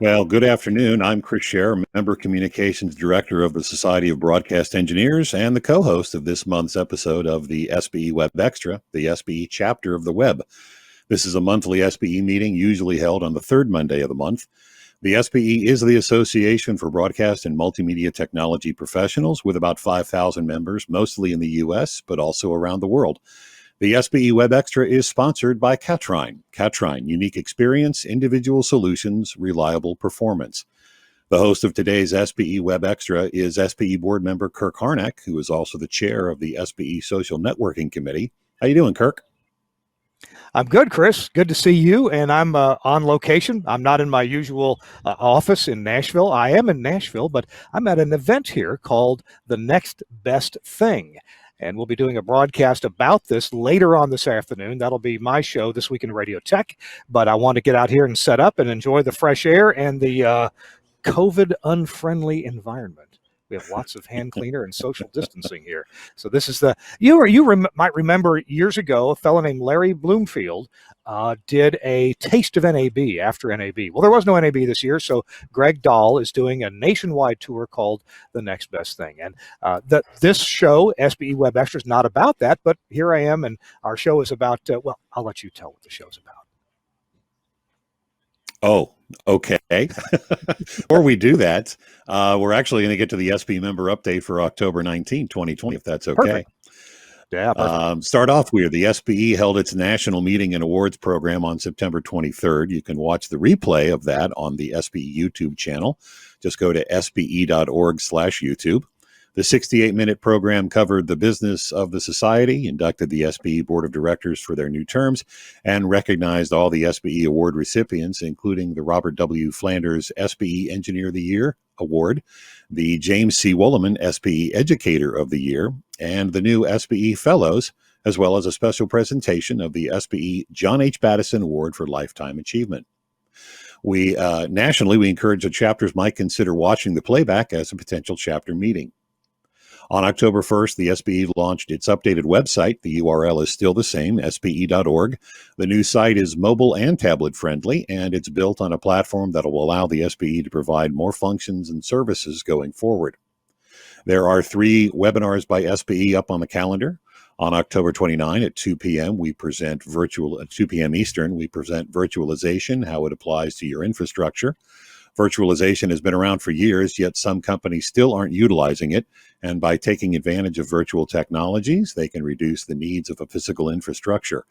Well, good afternoon. I'm Chris Scherer, Member Communications Director of the Society of Broadcast Engineers and the co-host of this month's episode of the SBE WEBxtra, the SBE chapter of the web. This is a monthly SBE meeting usually held on the third Monday of the month. The SBE is the Association for Broadcast and Multimedia Technology Professionals with about 5,000 members, mostly in the U.S., but also around the world. The SBE WEBxtra is sponsored by Catrine. Catrine, unique experience, individual solutions, reliable performance. The host of today's SBE WEBxtra is SBE board member Kirk Harnack, who is also the chair of the SBE Social Networking Committee. How you doing, Kirk? I'm good, Chris. Good to see you. And I'm on location. I'm not in my usual office in Nashville. I am in Nashville, but I'm at an event here called The Next Best Thing. And we'll be doing a broadcast about this later on this afternoon. That'll be my show, This Week in Radio Tech. But I want to get out here and set up and enjoy the fresh air and the COVID-unfriendly environment. We have lots of hand cleaner and social distancing here. So this is might remember years ago, a fellow named Larry Bloomfield did a taste of NAB after NAB. Well, there was no NAB this year, so Greg Dahl is doing a nationwide tour called The Next Best Thing. And this show, SBE WEBxtra, is not about that, but here I am, and our show is about, well, I'll let you tell what the show's about. Oh, okay. Before we do that, we're actually going to get to the SBE member update for October 19, 2020, if that's okay. Perfect. Yeah. Perfect. Start off with the SBE held its national meeting and awards program on September 23rd. You can watch the replay of that on the SBE YouTube channel. Just go to sbe.org/YouTube. The 68-minute program covered the business of the society, inducted the SBE Board of Directors for their new terms, and recognized all the SBE award recipients, including the Robert W. Flanders SBE Engineer of the Year Award, the James C. Wolleman SBE Educator of the Year, and the new SBE Fellows, as well as a special presentation of the SBE John H. Battison Award for Lifetime Achievement. Nationally, we encourage that chapters might consider watching the playback as a potential chapter meeting. On October 1st, the SBE launched its updated website. The URL is still the same, sbe.org. The new site is mobile and tablet friendly, and it's built on a platform that will allow the SBE to provide more functions and services going forward. There are 3 webinars by SBE up on the calendar. On October 29 at 2 p.m., we present at 2 p.m. Eastern, we present virtualization, how it applies to your infrastructure. Virtualization has been around for years, yet some companies still aren't utilizing it. And by taking advantage of virtual technologies, they can reduce the needs of a physical infrastructure.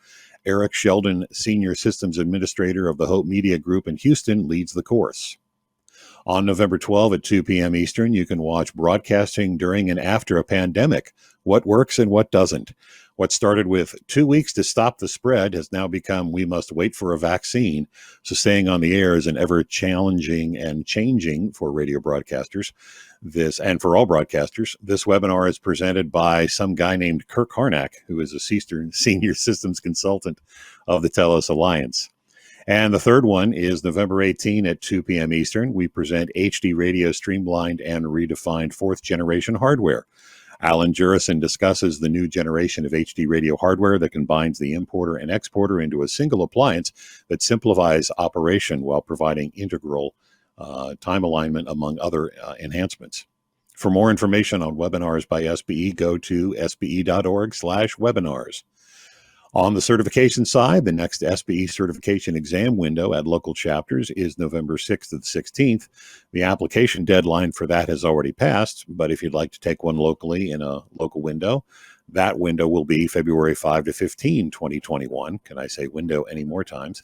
Eric Sheldon, Senior Systems Administrator of the Hope Media Group in Houston, leads the course. On November 12 at 2 p.m. Eastern, you can watch Broadcasting During and After a Pandemic, What Works and What Doesn't. What started with 2 weeks to stop the spread has now become we must wait for a vaccine. So staying on the air is an ever challenging and changing for radio broadcasters. And for all broadcasters, this webinar is presented by some guy named Kirk Harnack, who is a senior systems consultant of the Telos Alliance. And the third one is November 18 at 2 p.m. Eastern. We present HD Radio Streamlined and Redefined 4th Generation Hardware. Alan Jurison discusses the new generation of HD radio hardware that combines the importer and exporter into a single appliance that simplifies operation while providing integral time alignment, among other enhancements. For more information on webinars by SBE, go to sbe.org/webinars. On the certification side, the next SBE certification exam window at local chapters is November 6th to the 16th. The application deadline for that has already passed, but if you'd like to take one locally in a local window, that window will be February 5 to 15, 2021. Can I say window any more times?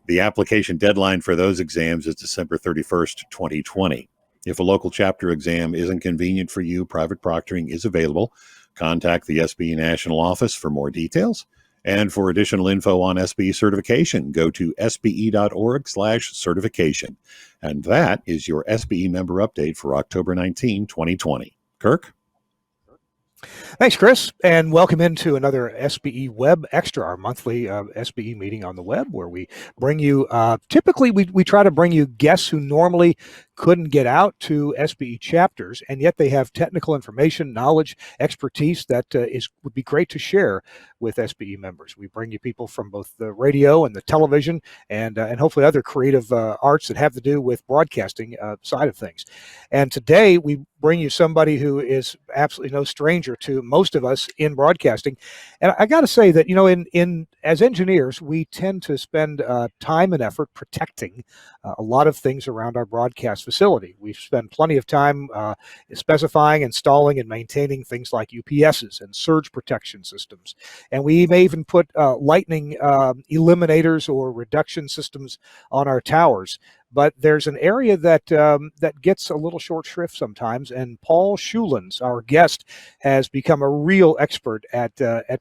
The application deadline for those exams is December 31st, 2020. If a local chapter exam isn't convenient for you, private proctoring is available. Contact the SBE National Office for more details. And for additional info on SBE certification, go to sbe.org/certification. And that is your SBE member update for October 19, 2020. Kirk? Thanks, Chris, and welcome into another SBE WEBxtra, our monthly SBE meeting on the web, where we bring you, typically we try to bring you guests who normally couldn't get out to SBE chapters, and yet they have technical information, knowledge, expertise that would be great to share with SBE members. We bring you people from both the radio and the television, and hopefully other creative arts that have to do with broadcasting side of things. And today we bring you somebody who is absolutely no stranger to most of us in broadcasting. And I got to say that, in as engineers, we tend to spend time and effort protecting a lot of things around our broadcast facility. We spend plenty of time specifying, installing, and maintaining things like UPSs and surge protection systems. And we may even put lightning eliminators or reduction systems on our towers. But there's an area that that gets a little short shrift sometimes, and Paul Shulins, our guest, has become a real expert at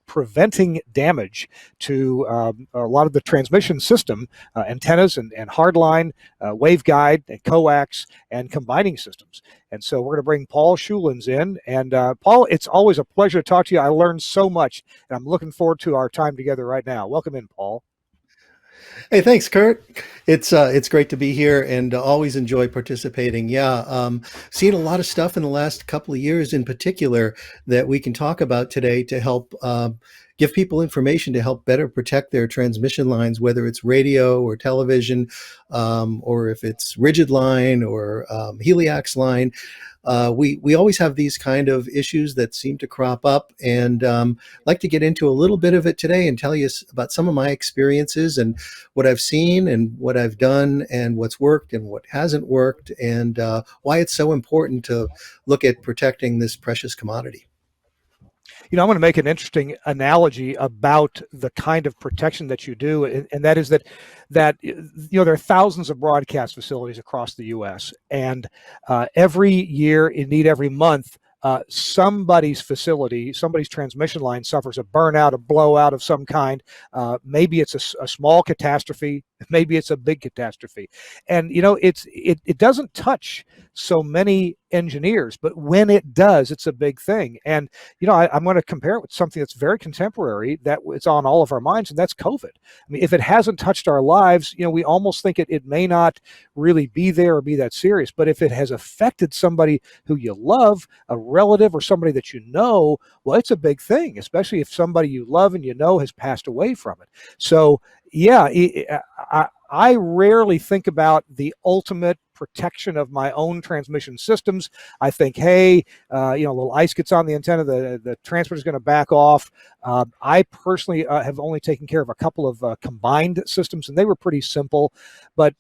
preventing damage to a lot of the transmission system, antennas and hardline, waveguide, and coax, and combining systems. And so we're going to bring Paul Shulins in. And Paul, it's always a pleasure to talk to you. I learned so much, and I'm looking forward to our time together right now. Welcome in, Paul. Hey, thanks, Kurt. It's great to be here and always enjoy participating. Yeah, seen a lot of stuff in the last couple of years in particular that we can talk about today to help give people information to help better protect their transmission lines, whether it's radio or television, or if it's rigid line or heliax line. We always have these kind of issues that seem to crop up, and I'd like to get into a little bit of it today and tell you about some of my experiences and what I've seen and what I've done and what's worked and what hasn't worked, and why it's so important to look at protecting this precious commodity. I'm going to make an interesting analogy about the kind of protection that you do, and that is that there are thousands of broadcast facilities across the U.S., and every year, indeed every month, somebody's facility, somebody's transmission line suffers a burnout, a blowout of some kind. Maybe it's a small catastrophe, maybe it's a big catastrophe, and it doesn't touch so many engineers, but when it does, it's a big thing. And I'm going to compare it with something that's very contemporary, that it's on all of our minds, and that's COVID. I mean, if it hasn't touched our lives, we almost think it may not really be there or be that serious. But if it has affected somebody who you love, a relative or somebody that you know, well, it's a big thing, especially if somebody you love and has passed away from it. So yeah, I rarely think about the ultimate protection of my own transmission systems. I think, hey, a little ice gets on the antenna, the transmitter is going to back off. I personally have only taken care of a couple of combined systems, and they were pretty simple. But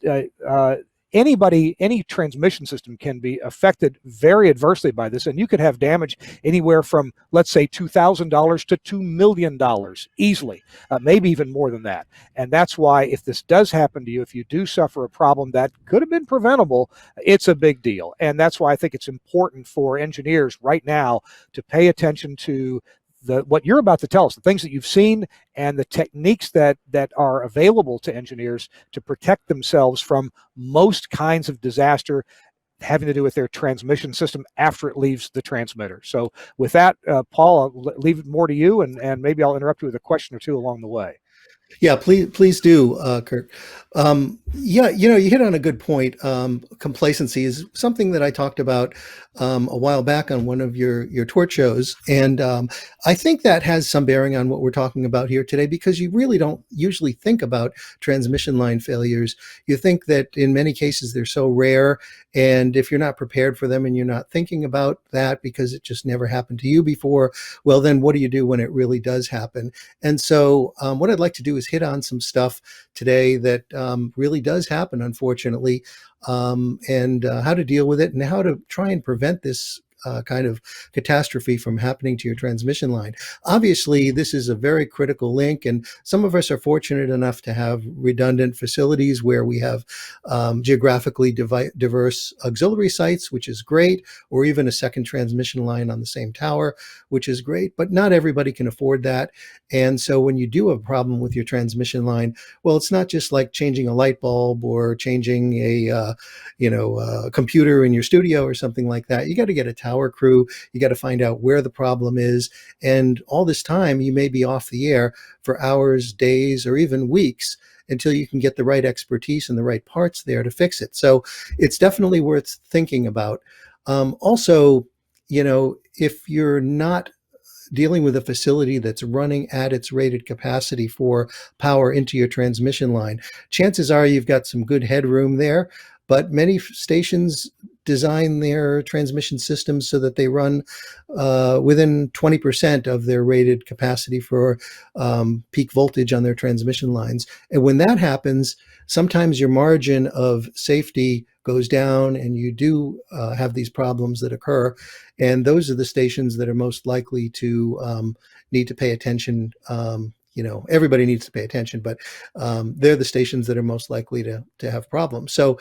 any transmission system can be affected very adversely by this, and you could have damage anywhere from, let's say, $2,000 to $2 million easily, maybe even more than that. And that's why, if this does happen to you, if you do suffer a problem that could have been preventable, it's a big deal. And that's why I think it's important for engineers right now to pay attention to what you're about to tell us, the things that you've seen and the techniques that are available to engineers to protect themselves from most kinds of disaster having to do with their transmission system after it leaves the transmitter. So with that, Paul, I'll leave it more to you, and maybe I'll interrupt you with a question or two along the way. Yeah, please do, Kirk. Yeah, you hit on a good point. Complacency is something that I talked about a while back on one of your torch shows, and I think that has some bearing on what we're talking about here today, because you really don't usually think about transmission line failures. You think that in many cases they're so rare, and if you're not prepared for them and you're not thinking about that because it just never happened to you before, well, then what do you do when it really does happen? And so what I'd like to do is hit on some stuff today that really does happen, unfortunately, and how to deal with it and how to try and prevent this kind of catastrophe from happening to your transmission line. Obviously, this is a very critical link, and some of us are fortunate enough to have redundant facilities where we have geographically diverse auxiliary sites, which is great, or even a second transmission line on the same tower, which is great, but not everybody can afford that. And so when you do have a problem with your transmission line, well, it's not just like changing a light bulb or changing a computer in your studio or something like that. You got to get a tower crew. You got to find out where the problem is. And all this time, you may be off the air for hours, days, or even weeks. until you can get the right expertise and the right parts there to fix it. So it's definitely worth thinking about. Also, if you're not dealing with a facility that's running at its rated capacity for power into your transmission line, chances are you've got some good headroom there, but many stations design their transmission systems so that they run within 20% of their rated capacity for peak voltage on their transmission lines. And when that happens, sometimes your margin of safety goes down and you do have these problems that occur. And those are the stations that are most likely to need to pay attention. Everybody needs to pay attention, but they're the stations that are most likely to have problems. So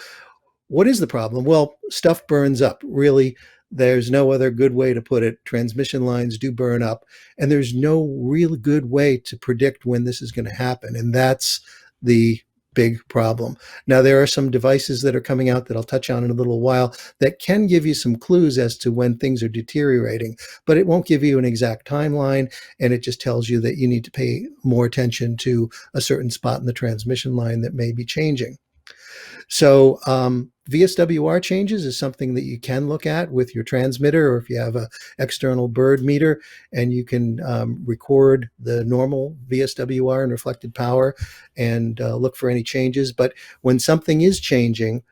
what is the problem? Well, stuff burns up. Really, there's no other good way to put it. Transmission lines do burn up, and there's no real good way to predict when this is going to happen. And that's the big problem. Now, there are some devices that are coming out that I'll touch on in a little while that can give you some clues as to when things are deteriorating, but it won't give you an exact timeline, and it just tells you that you need to pay more attention to a certain spot in the transmission line that may be changing. So VSWR changes is something that you can look at with your transmitter, or if you have an external bird meter, and you can record the normal VSWR and reflected power and look for any changes. But when something is changing,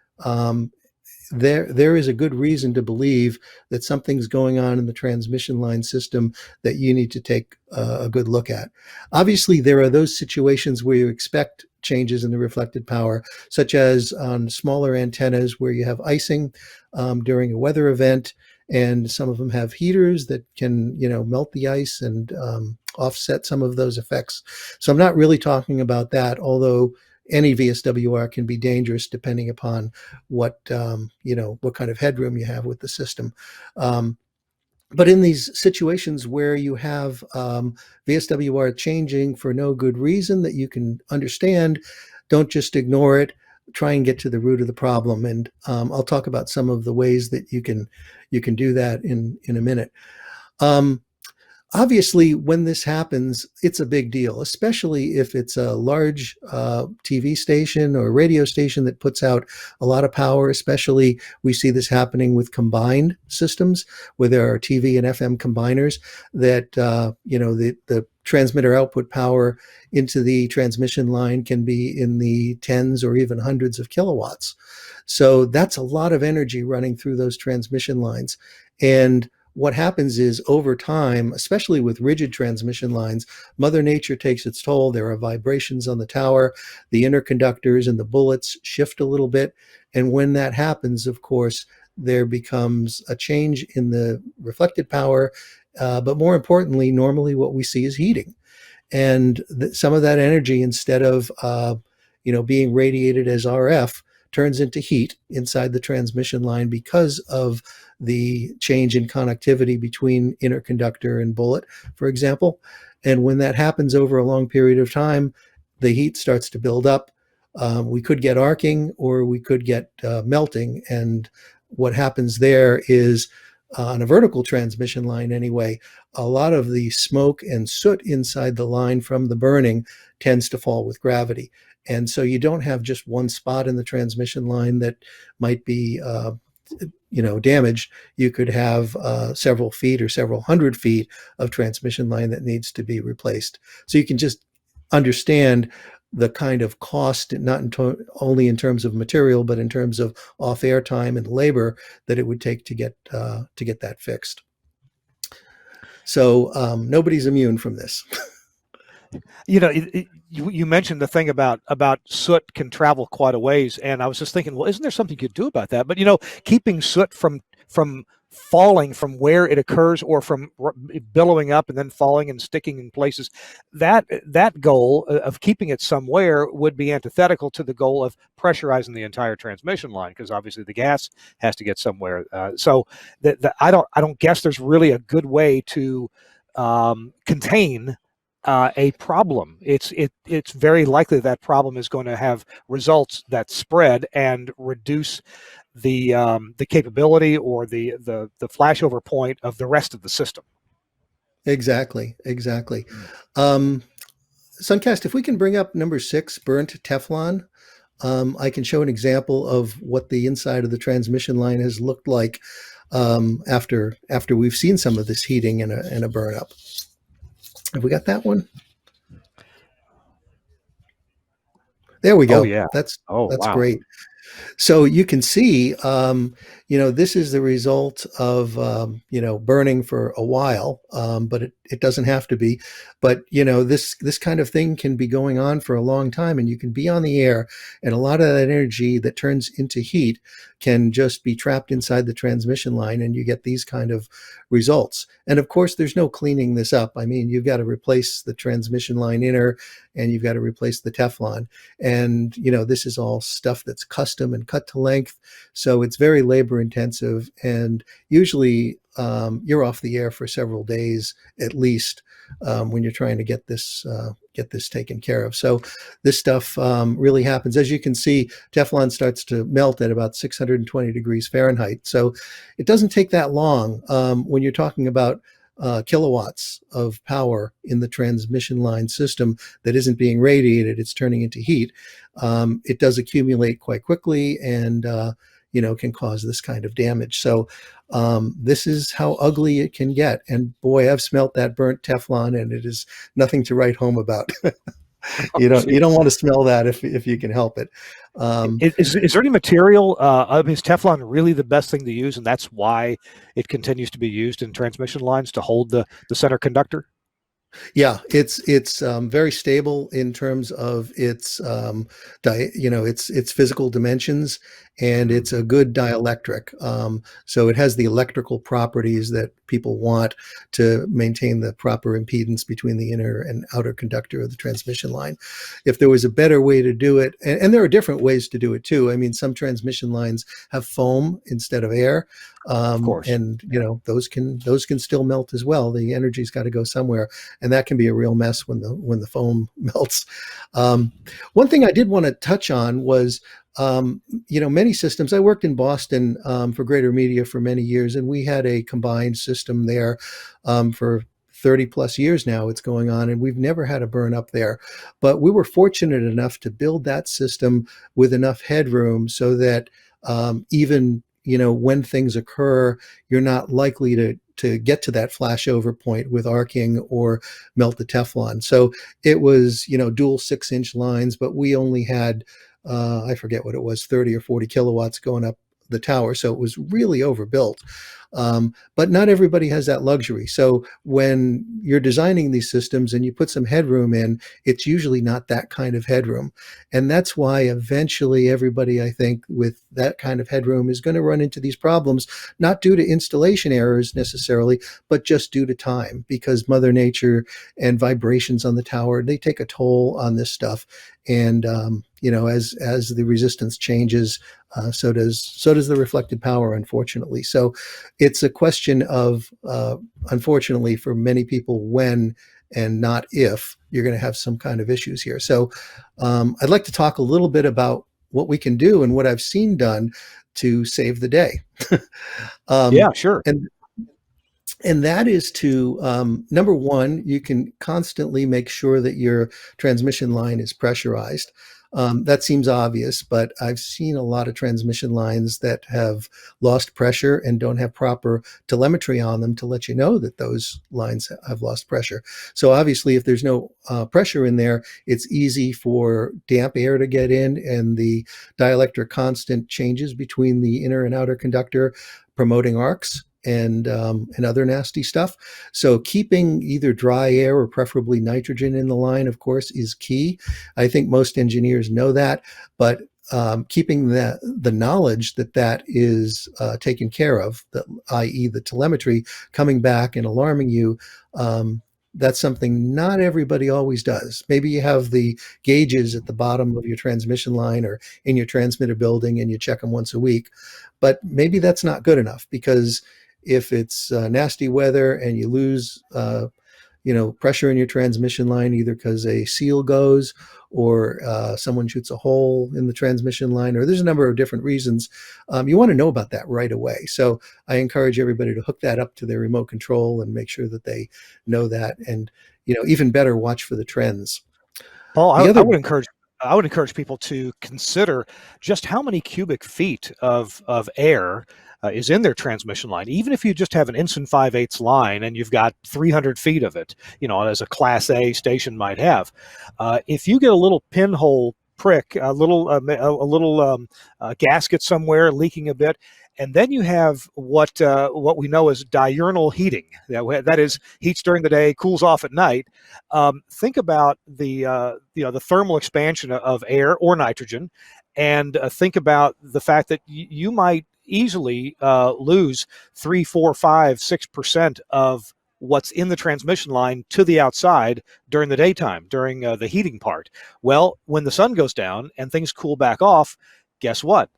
there is a good reason to believe that something's going on in the transmission line system that you need to take a good look at. Obviously, there are those situations where you expect changes in the reflected power, such as on smaller antennas where you have icing during a weather event, and some of them have heaters that can, melt the ice and offset some of those effects. So I'm not really talking about that, although any VSWR can be dangerous depending upon what kind of headroom you have with the system. But in these situations where you have VSWR changing for no good reason that you can understand, don't just ignore it. Try and get to the root of the problem. And I'll talk about some of the ways that you can do that in a minute. Obviously, when this happens, it's a big deal, especially if it's a large TV station or radio station that puts out a lot of power. Especially, we see this happening with combined systems where there are TV and FM combiners that, the transmitter output power into the transmission line can be in the tens or even hundreds of kilowatts. So that's a lot of energy running through those transmission lines. And what happens is over time, especially with rigid transmission lines, Mother Nature takes its toll. There are vibrations on the tower. The interconductors and the bullets shift a little bit. And when that happens, of course, there becomes a change in the reflected power. But more importantly, normally what we see is heating. And some of that energy, instead of being radiated as RF, turns into heat inside the transmission line because of the change in connectivity between interconductor and bullet, for example. And when that happens over a long period of time, the heat starts to build up. We could get arcing or we could get melting. And what happens there is, on a vertical transmission line anyway, a lot of the smoke and soot inside the line from the burning tends to fall with gravity. And so you don't have just one spot in the transmission line that might be damaged. You could have several feet or several hundred feet of transmission line that needs to be replaced. So you can just understand the kind of cost, not only in terms of material, but in terms of off-air time and labor that it would take to get that fixed. So nobody's immune from this. You mentioned the thing about soot can travel quite a ways, and I was just thinking, well, isn't there something you could do about that? But keeping soot from falling from where it occurs, or from billowing up and then falling and sticking in places, that goal of keeping it somewhere would be antithetical to the goal of pressurizing the entire transmission line, because obviously the gas has to get somewhere. So I don't guess there's really a good way to contain a problem. It's very likely that problem is going to have results that spread and reduce the capability or the flashover point of the rest of the system. Exactly. Suncast, if we can bring up number 6, burnt Teflon, I can show an example of what the inside of the transmission line has looked like after we've seen some of this heating and a burn up. Have we got that one? There we go. Oh yeah. That's Wow. great. So you can see, this is the result of, burning for a while, but it doesn't have to be. But, this kind of thing can be going on for a long time, and you can be on the air, and a lot of that energy that turns into heat can just be trapped inside the transmission line, and you get these kind of results. And of course, there's no cleaning this up. I mean, you've got to replace the transmission line inner, and you've got to replace the Teflon. And, this is all stuff that's custom and cut to length. So it's very labor intensive. And usually you're off the air for several days at least when you're trying to get this taken care of. So this stuff really happens. As you can see, Teflon starts to melt at about 620 degrees Fahrenheit. So it doesn't take that long when you're talking about kilowatts of power in the transmission line system that isn't being radiated, it's turning into heat. It does accumulate quite quickly and can cause this kind of damage. So this is how ugly it can get. And boy, I've smelt that burnt Teflon, and it is nothing to write home about. You don't want to smell that if you can help it. Is there any material is Teflon really the best thing to use, and that's why it continues to be used in transmission lines to hold the center conductor? Yeah, it's very stable in terms of its its physical dimensions, and it's a good dielectric. So it has the electrical properties that people want to maintain the proper impedance between the inner and outer conductor of the transmission line. If there was a better way to do it, and there are different ways to do it too. I mean, some transmission lines have foam instead of air. Of course. And those can still melt as well. The energy's got to go somewhere, and that can be a real mess when the foam melts. One thing I did want to touch on was many systems. I worked in Boston for Greater Media for many years, and we had a combined system there for 30 plus years now it's going on, and we've never had a burn up there. But we were fortunate enough to build that system with enough headroom so that even when things occur, you're not likely to get to that flashover point with arcing or melt the Teflon. So it was, dual 6-inch lines, but we only had, I forget what it was, 30 or 40 kilowatts going up the tower. So it was really overbuilt. But not everybody has that luxury. So when you're designing these systems and you put some headroom in, it's usually not that kind of headroom. And that's why eventually everybody, I think, with that kind of headroom is going to run into these problems, not due to installation errors necessarily, but just due to time, because Mother Nature and vibrations on the tower, they take a toll on this stuff. And, as the resistance changes, so does the reflected power, unfortunately. So it's a question of, unfortunately, for many people, when and not if you're going to have some kind of issues here. So I'd like to talk a little bit about what we can do and what I've seen done to save the day. Yeah, sure. And that is to, number one, you can constantly make sure that your transmission line is pressurized. That seems obvious, but I've seen a lot of transmission lines that have lost pressure and don't have proper telemetry on them to let you know that those lines have lost pressure. So obviously, if there's no pressure in there, it's easy for damp air to get in, and the dielectric constant changes between the inner and outer conductor, promoting arcs and other nasty stuff. So keeping either dry air or preferably nitrogen in the line, of course, is key. I think most engineers know that, but keeping the knowledge that is taken care of, i.e. the telemetry coming back and alarming you, that's something not everybody always does. Maybe you have the gauges at the bottom of your transmission line or in your transmitter building and you check them once a week, but maybe that's not good enough, because if it's nasty weather and you lose, pressure in your transmission line, either because a seal goes or someone shoots a hole in the transmission line, or there's a number of different reasons, you want to know about that right away. So I encourage everybody to hook that up to their remote control and make sure that they know that. And, even better, watch for the trends. Paul, The I other would encourage people to consider just how many cubic feet of air is in their transmission line. Even if you just have an inch and 5/8 line and you've got 300 feet of it, as a Class A station might have, if you get a little pinhole prick, a little gasket somewhere leaking a bit, and then you have what we know as diurnal heating. That is, heats during the day, cools off at night. Think about the thermal expansion of air or nitrogen, and think about the fact that you might easily lose 3, 4, 5, 6% of what's in the transmission line to the outside during the daytime, during the heating part. Well, when the sun goes down and things cool back off, guess what?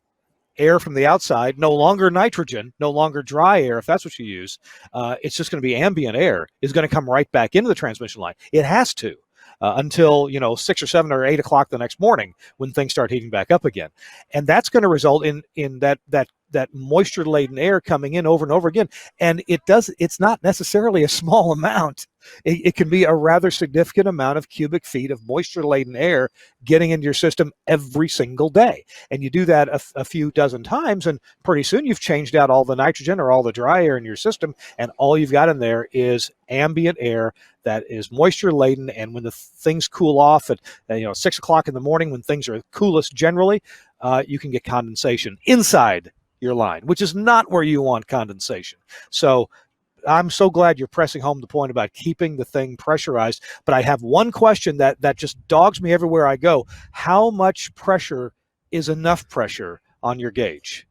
Air from the outside, no longer nitrogen, no longer dry air, if that's what you use, it's just going to be ambient air, is going to come right back into the transmission line. It has to. Until 6 or 7 or 8 o'clock the next morning when things start heating back up again, and that's going to result in that moisture laden air coming in over and over again. And it's not necessarily a small amount. It can be a rather significant amount of cubic feet of moisture laden air getting into your system every single day. And you do that a few dozen times, and pretty soon you've changed out all the nitrogen or all the dry air in your system, and all you've got in there is ambient air that is moisture laden. And when the things cool off at 6 o'clock in the morning, when things are coolest generally, you can get condensation inside your line, which is not where you want condensation. So I'm so glad you're pressing home the point about keeping the thing pressurized. But I have one question that just dogs me everywhere I go. How much pressure is enough pressure on your gauge?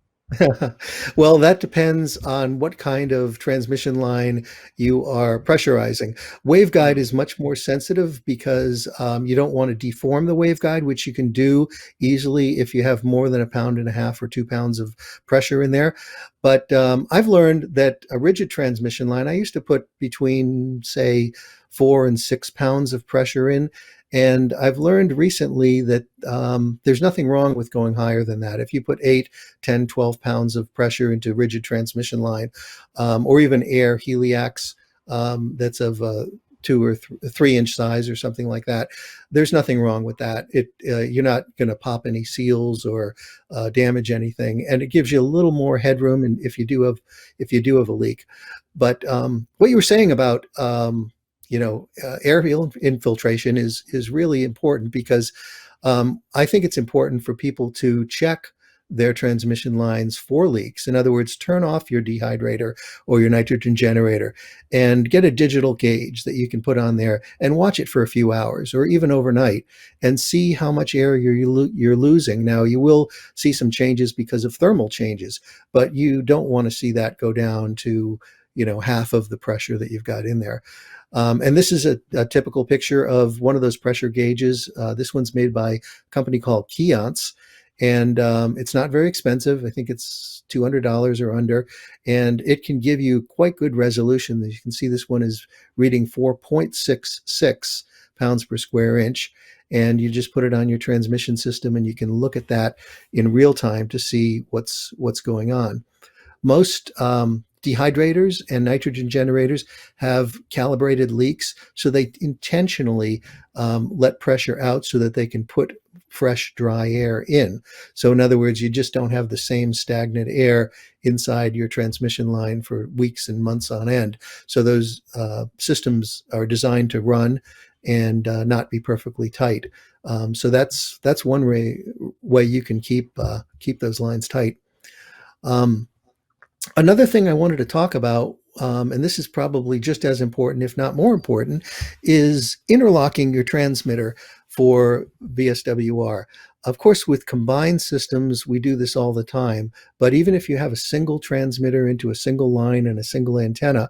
Well, that depends on what kind of transmission line you are pressurizing. Waveguide is much more sensitive because you don't want to deform the waveguide, which you can do easily if you have more than 1.5 pounds or 2 pounds of pressure in there. But I've learned that a rigid transmission line, I used to put between, say, 4 and 6 pounds of pressure in. And I've learned recently that there's nothing wrong with going higher than that. If you put 8, 10, 12 pounds of pressure into rigid transmission line, or even air heliax that's of 2 or 3 inch size or something like that, there's nothing wrong with that. You're not going to pop any seals or damage anything, and it gives you a little more headroom. And if you do have a leak, but what you were saying about air infiltration is really important because I think it's important for people to check their transmission lines for leaks. In other words, turn off your dehydrator or your nitrogen generator and get a digital gauge that you can put on there and watch it for a few hours or even overnight and see how much air you're losing. Now, you will see some changes because of thermal changes, but you don't want to see that go down to half of the pressure that you've got in there. And this is a typical picture of one of those pressure gauges. This one's made by a company called Keonce, and it's not very expensive. I think it's $200 or under, and it can give you quite good resolution. As you can see, this one is reading 4.66 pounds per square inch, and you just put it on your transmission system, and you can look at that in real time to see what's going on. Most dehydrators and nitrogen generators have calibrated leaks, so they intentionally let pressure out so that they can put fresh, dry air in. So in other words, you just don't have the same stagnant air inside your transmission line for weeks and months on end. So those systems are designed to run and not be perfectly tight. So that's one way you can keep those lines tight. Another thing I wanted to talk about, and this is probably just as important, if not more important, is interlocking your transmitter for VSWR. Of course, with combined systems, we do this all the time. But even if you have a single transmitter into a single line and a single antenna,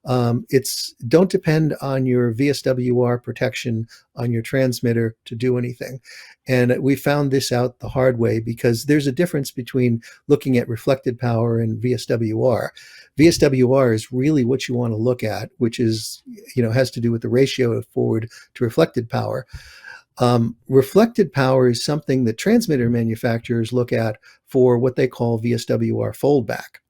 don't depend on your VSWR protection on your transmitter to do anything. And we found this out the hard way because there's a difference between looking at reflected power and VSWR. VSWR is really what you want to look at, which is, has to do with the ratio of forward to reflected power. Reflected power is something that transmitter manufacturers look at for what they call VSWR foldback.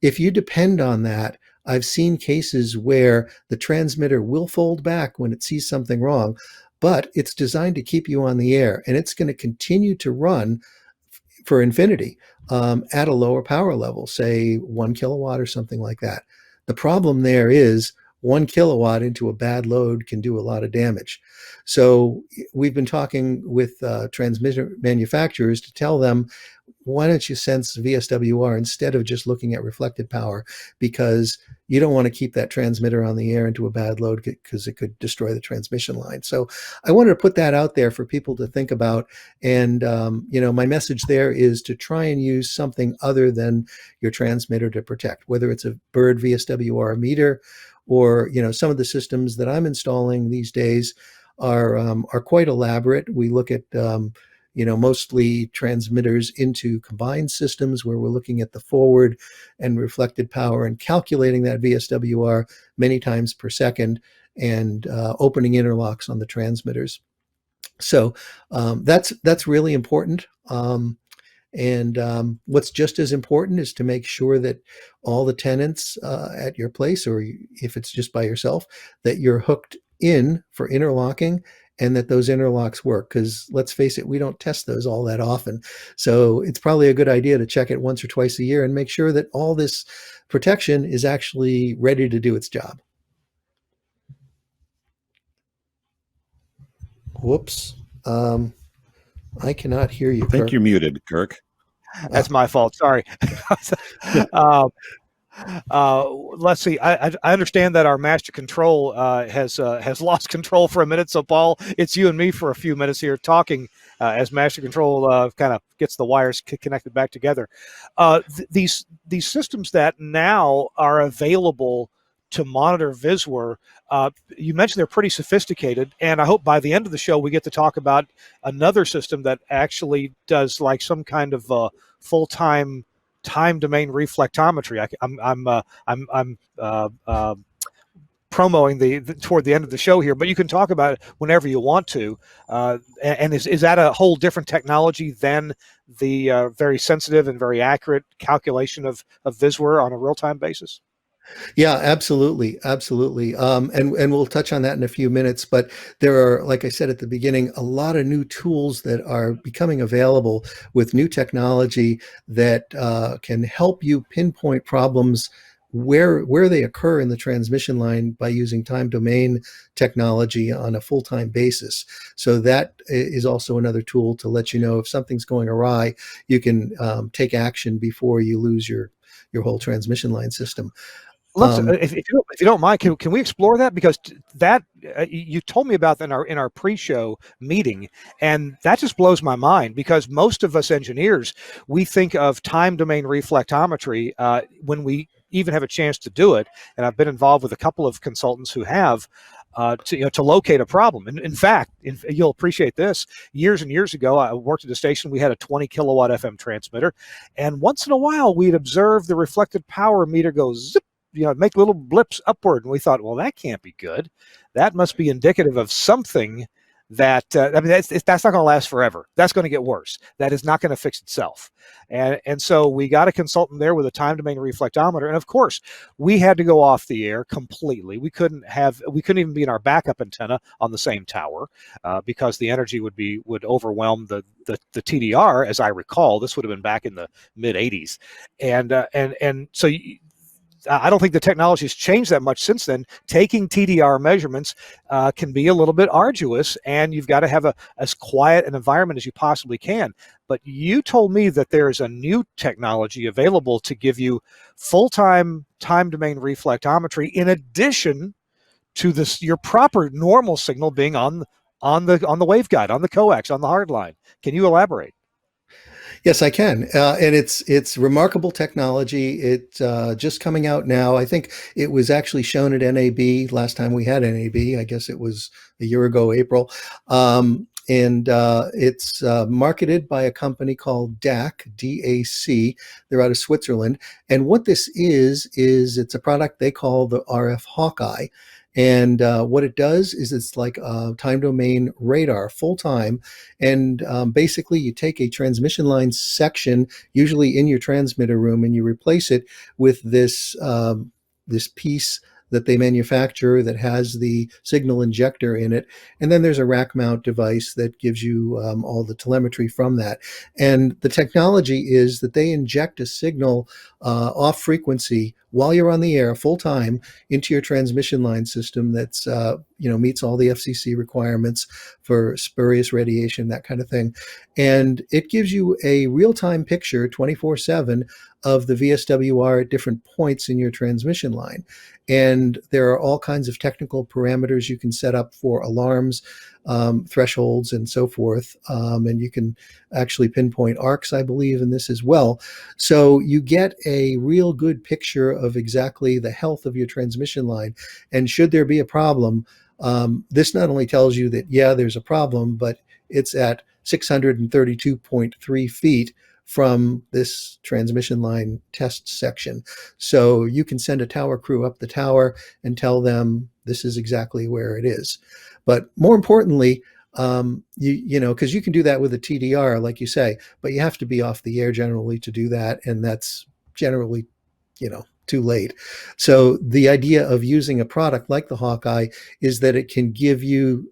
If you depend on that, I've seen cases where the transmitter will fold back when it sees something wrong, but it's designed to keep you on the air, and it's going to continue to run for infinity at a lower power level, say 1 kilowatt or something like that. The problem there is 1 kilowatt into a bad load can do a lot of damage. So we've been talking with transmitter manufacturers to tell them, why don't you sense VSWR instead of just looking at reflected power, because you don't want to keep that transmitter on the air into a bad load because it could destroy the transmission line. So I wanted to put that out there for people to think about. And, my message there is to try and use something other than your transmitter to protect, whether it's a Bird VSWR meter or, some of the systems that I'm installing these days are quite elaborate. We look at mostly transmitters into combined systems where we're looking at the forward and reflected power and calculating that VSWR many times per second and opening interlocks on the transmitters. So that's really important. And what's just as important is to make sure that all the tenants at your place, or if it's just by yourself, that you're hooked in for interlocking and that those interlocks work. Because let's face it, we don't test those all that often. So it's probably a good idea to check it once or twice a year and make sure that all this protection is actually ready to do its job. Whoops. I cannot hear you, I think Kirk. you're muted, Kirk. That's my fault. Sorry. Let's see. I understand that our master control has lost control for a minute. So Paul, it's you and me for a few minutes here talking as master control kind of gets the wires connected back together. These systems that now are available to monitor Vswr, you mentioned they're pretty sophisticated, and I hope by the end of the show we get to talk about another system that actually does like some kind of full-time time domain reflectometry. I'm promoting toward the end of the show here, but you can talk about it whenever you want to. And is that a whole different technology than the very sensitive and very accurate calculation of Vswr on a real-time basis? Yeah, absolutely. Absolutely. And we'll touch on that in a few minutes, but there are, like I said at the beginning, a lot of new tools that are becoming available with new technology that can help you pinpoint problems where they occur in the transmission line by using time domain technology on a full-time basis. So that is also another tool to let you know if something's going awry, you can take action before you lose your whole transmission line system. Let's, if you don't mind, can we explore that? Because that you told me about that in our pre-show meeting, and that just blows my mind. Because most of us engineers, we think of time domain reflectometry when we even have a chance to do it. And I've been involved with a couple of consultants who have to locate a problem. And in fact, you'll appreciate this. Years and years ago, I worked at a station. We had a 20 kilowatt FM transmitter, and once in a while, we'd observe the reflected power meter go zip. Make little blips upward. And we thought, well, that can't be good. That must be indicative of something that, that's not going to last forever. That's going to get worse. That is not going to fix itself. And so we got a consultant there with a time domain reflectometer. And of course, we had to go off the air completely. We couldn't even be in our backup antenna on the same tower because the energy would overwhelm the TDR. As I recall, this would have been back in the mid 80s. And so I don't think the technology has changed that much since then. Taking TDR measurements can be a little bit arduous, and you've got to have as quiet an environment as you possibly can. But you told me that there is a new technology available to give you full-time time domain reflectometry in addition to your proper normal signal being on the waveguide, on the coax, on the hard line. Can you elaborate? Yes, I can. And it's remarkable technology. It's just coming out now. I think it was actually shown at NAB last time we had NAB. I guess it was a year ago, April. And it's marketed by a company called DAC, D-A-C. They're out of Switzerland. And what this is it's a product they call the RF Hawkeye. And what it does is it's like a time domain radar full time. And basically you take a transmission line section, usually in your transmitter room, and you replace it with this piece that they manufacture that has the signal injector in it. And then there's a rack mount device that gives you all the telemetry from that. And the technology is that they inject a signal off frequency while you're on the air full time into your transmission line system that's meets all the FCC requirements for spurious radiation, that kind of thing. And it gives you a real-time picture 24/7 of the VSWR at different points in your transmission line. And there are all kinds of technical parameters you can set up for alarms, thresholds, and so forth. And you can actually pinpoint arcs, I believe, in this as well. So you get a real good picture of exactly the health of your transmission line. And should there be a problem, this not only tells you that, yeah, there's a problem, but it's at 632.3 feet from this transmission line test section. So you can send a tower crew up the tower and tell them this is exactly where it is. But more importantly, because you can do that with a TDR, like you say, but you have to be off the air generally to do that. And that's generally, too late. So the idea of using a product like the Hawkeye is that it can give you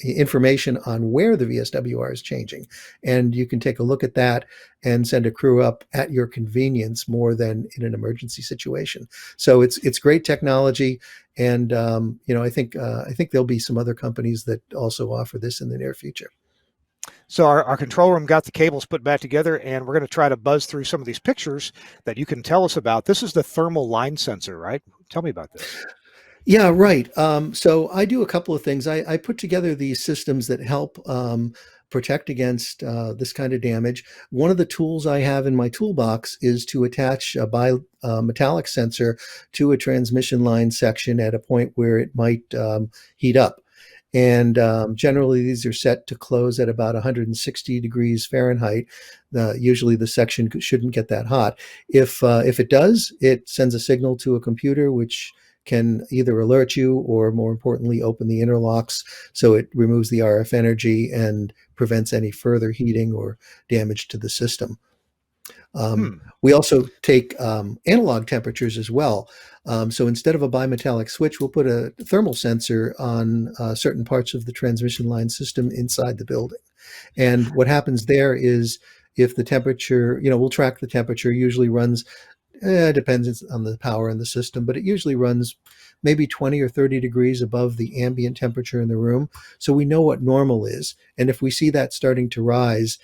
information on where the VSWR is changing. And you can take a look at that and send a crew up at your convenience more than in an emergency situation. So it's great technology. And, I think there'll be some other companies that also offer this in the near future. So our control room got the cables put back together, and we're going to try to buzz through some of these pictures that you can tell us about. This is the thermal line sensor, right? Tell me about this. Yeah, right. So I do a couple of things. I put together these systems that help protect against this kind of damage. One of the tools I have in my toolbox is to attach a metallic sensor to a transmission line section at a point where it might heat up. And generally, these are set to close at about 160 degrees Fahrenheit. Usually, the section shouldn't get that hot. If it does, it sends a signal to a computer, which can either alert you or, more importantly, open the interlocks so it removes the RF energy and prevents any further heating or damage to the system. We also take analog temperatures as well. So instead of a bimetallic switch, we'll put a thermal sensor on certain parts of the transmission line system inside the building. And what happens there is if the temperature, we'll track the temperature, usually runs, depends on the power in the system, but it usually runs maybe 20 or 30 degrees above the ambient temperature in the room. So we know what normal is. And if we see that starting to rise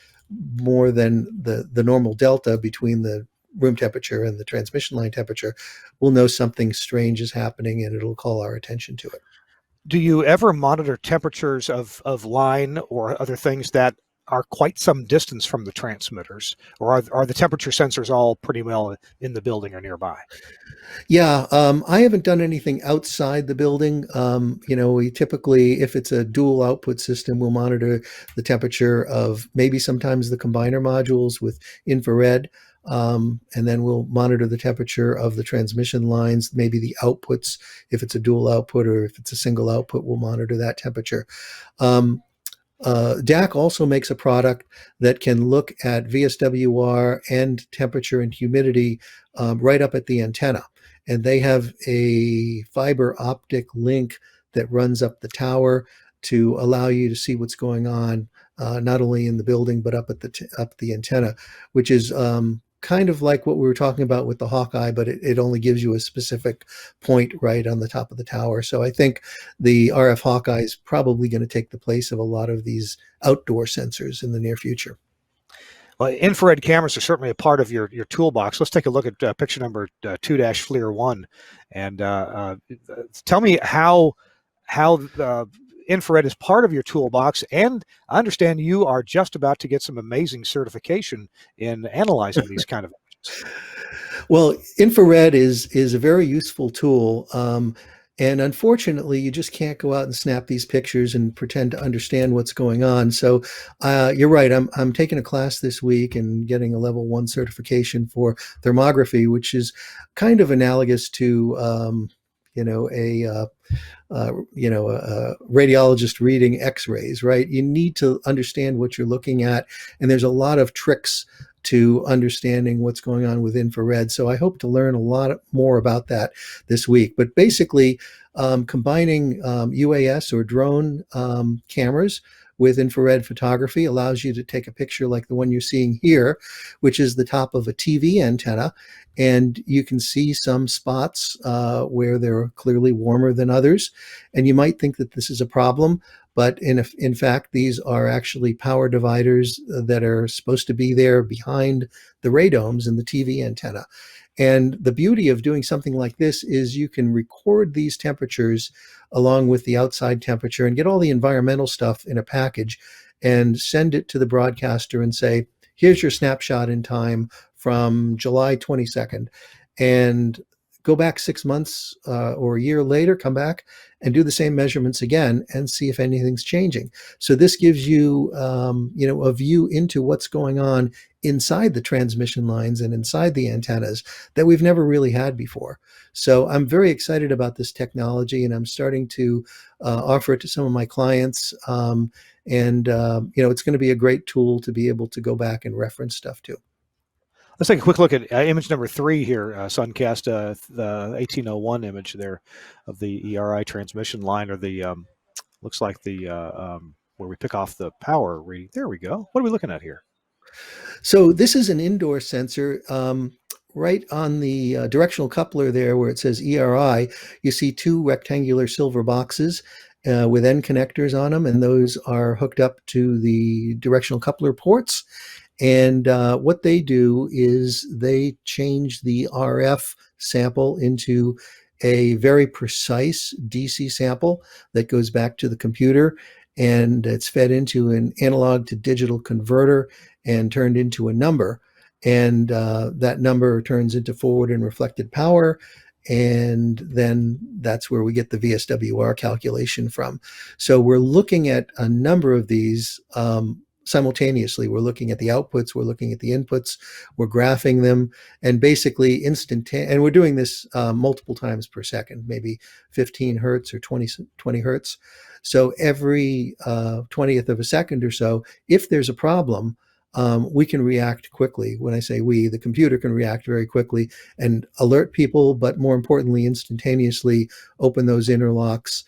more than the normal delta between the room temperature and the transmission line temperature, we'll know something strange is happening and it'll call our attention to it. Do you ever monitor temperatures of line or other things that are quite some distance from the transmitters, or are the temperature sensors all pretty well in the building or nearby? Yeah, I haven't done anything outside the building. We typically, if it's a dual output system, we'll monitor the temperature of maybe sometimes the combiner modules with infrared. And then we'll monitor the temperature of the transmission lines, maybe the outputs. If it's a dual output or if it's a single output, we'll monitor that temperature. DAC also makes a product that can look at VSWR and temperature and humidity right up at the antenna. And they have a fiber optic link that runs up the tower to allow you to see what's going on, not only in the building, but up at the antenna, which is kind of like what we were talking about with the Hawkeye, but it only gives you a specific point right on the top of the tower. So I think the RF Hawkeye is probably going to take the place of a lot of these outdoor sensors in the near future. Well, infrared cameras are certainly a part of your toolbox. Let's take a look at picture number 2-FLIR1, and tell me how the infrared is part of your toolbox. And I understand you are just about to get some amazing certification in analyzing these kind of images. Well, infrared is a very useful tool. And unfortunately, you just can't go out and snap these pictures and pretend to understand what's going on. So you're right. I'm taking a class this week and getting a level 1 certification for thermography, which is kind of analogous to a radiologist reading x-rays, right? You need to understand what you're looking at. And there's a lot of tricks to understanding what's going on with infrared. So I hope to learn a lot more about that this week. But basically, combining UAS or drone cameras with infrared photography allows you to take a picture like the one you're seeing here, which is the top of a TV antenna. And you can see some spots where they're clearly warmer than others. And you might think that this is a problem, but in fact, these are actually power dividers that are supposed to be there behind the radomes in the TV antenna. And the beauty of doing something like this is you can record these temperatures along with the outside temperature and get all the environmental stuff in a package and send it to the broadcaster and say, here's your snapshot in time from July 22nd. And go back 6 months or a year later, come back and do the same measurements again and see if anything's changing. So this gives you, a view into what's going on inside the transmission lines and inside the antennas that we've never really had before. So I'm very excited about this technology, and I'm starting to offer it to some of my clients. It's going to be a great tool to be able to go back and reference stuff to. Let's take a quick look at image number 3 here, Suncast, the 1801 image there of the ERI transmission line, or the, looks like the, where we pick off the power reading. There we go. What are we looking at here? So this is an indoor sensor. Right on the directional coupler there where it says ERI, you see 2 rectangular silver boxes with end connectors on them, and those are hooked up to the directional coupler ports. And what they do is they change the RF sample into a very precise DC sample that goes back to the computer, and it's fed into an analog to digital converter and turned into a number. And that number turns into forward and reflected power. And then that's where we get the VSWR calculation from. So we're looking at a number of these simultaneously. We're looking at the outputs, we're looking at the inputs, we're graphing them, and basically and we're doing this multiple times per second, maybe 15 hertz or 20 hertz. So every 20th of a second or so, if there's a problem, we can react quickly. When I say we, the computer can react very quickly and alert people, but more importantly, instantaneously open those interlocks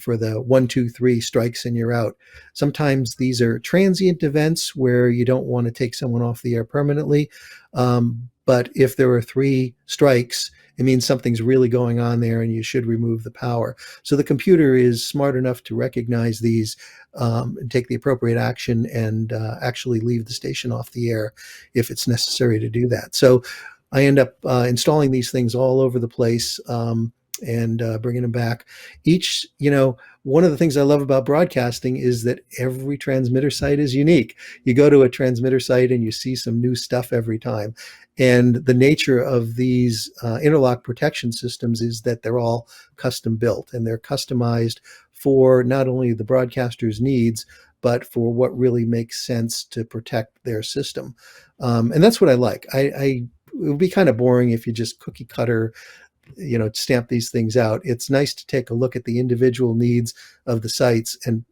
for the 1, 2, 3 strikes and you're out. Sometimes these are transient events where you don't want to take someone off the air permanently. But if there are 3 strikes, it means something's really going on there and you should remove the power. So the computer is smart enough to recognize these and take the appropriate action and actually leave the station off the air if it's necessary to do that. So I end up installing these things all over the place and bringing them back. Each, one of the things I love about broadcasting is that every transmitter site is unique. You go to a transmitter site and you see some new stuff every time. And the nature of these interlock protection systems is that they're all custom built, and they're customized for not only the broadcaster's needs, but for what really makes sense to protect their system. And that's what I like. It would be kind of boring if you just cookie cutter stamp these things out. It's nice to take a look at the individual needs of the sites and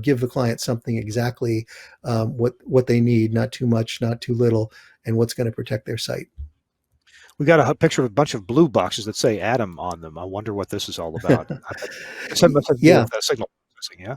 give the client something exactly what they need, not too much, not too little, and what's going to protect their site. We got a picture of a bunch of blue boxes that say Atom on them. I wonder what this is all about. Yeah. Signal processing, yeah.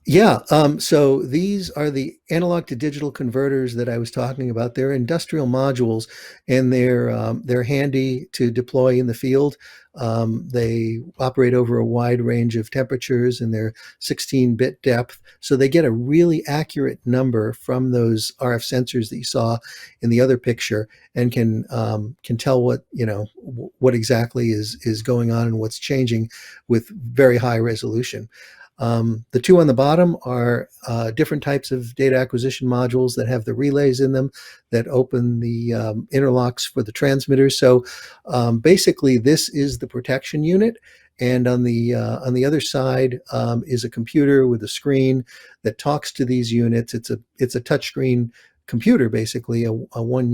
Yeah. So these are the analog to digital converters that I was talking about. They're industrial modules, and they're handy to deploy in the field. They operate over a wide range of temperatures, and they're 16-bit depth. So they get a really accurate number from those RF sensors that you saw in the other picture, and can tell what exactly is going on and what's changing with very high resolution. The 2 on the bottom are different types of data acquisition modules that have the relays in them that open the interlocks for the transmitters. So basically, this is the protection unit, and on the other side is a computer with a screen that talks to these units. It's a touchscreen computer, basically a one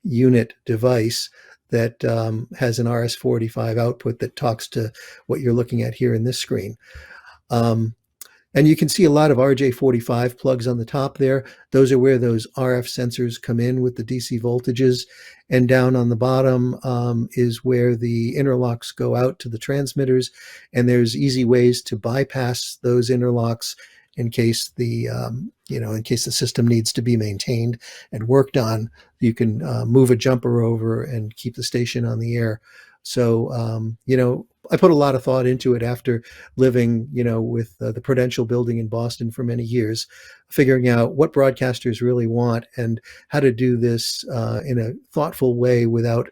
unit device that has an RS-485 output that talks to what you're looking at here in this screen. And you can see a lot of RJ45 plugs on the top there. Those are where those RF sensors come in with the DC voltages. And down on the bottom is where the interlocks go out to the transmitters. And there's easy ways to bypass those interlocks in case the in case the system needs to be maintained and worked on. You can move a jumper over and keep the station on the air. So I put a lot of thought into it after living, with the Prudential building in Boston for many years, figuring out what broadcasters really want and how to do this in a thoughtful way without,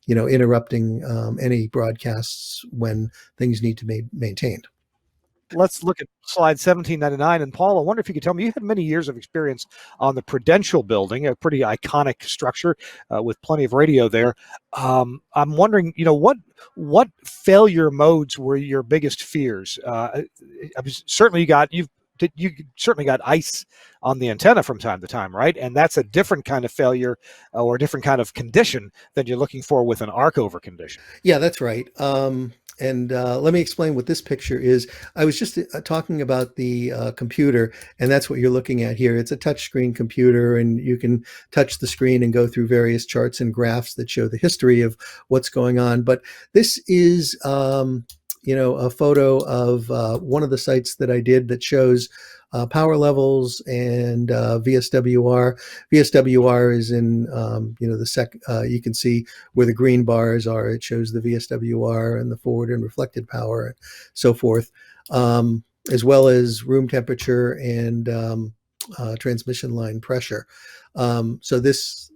interrupting any broadcasts when things need to be maintained. Let's look at slide 1799. And Paul, I wonder if you could tell me, you had many years of experience on the Prudential building, a pretty iconic structure with plenty of radio there. I'm wondering, what failure modes were your biggest fears? Certainly you certainly got ice on the antenna from time to time, right? And that's a different kind of failure or a different kind of condition than you're looking for with an arc over condition. Yeah, that's right. And let me explain what this picture is. I was just talking about the computer, and that's what you're looking at here. It's a touchscreen computer, and you can touch the screen and go through various charts and graphs that show the history of what's going on. But this is, a photo of one of the sites that I did that shows power levels and VSWR. VSWR is in, you can see where the green bars are. It shows the VSWR and the forward and reflected power and so forth, as well as room temperature and transmission line pressure. So this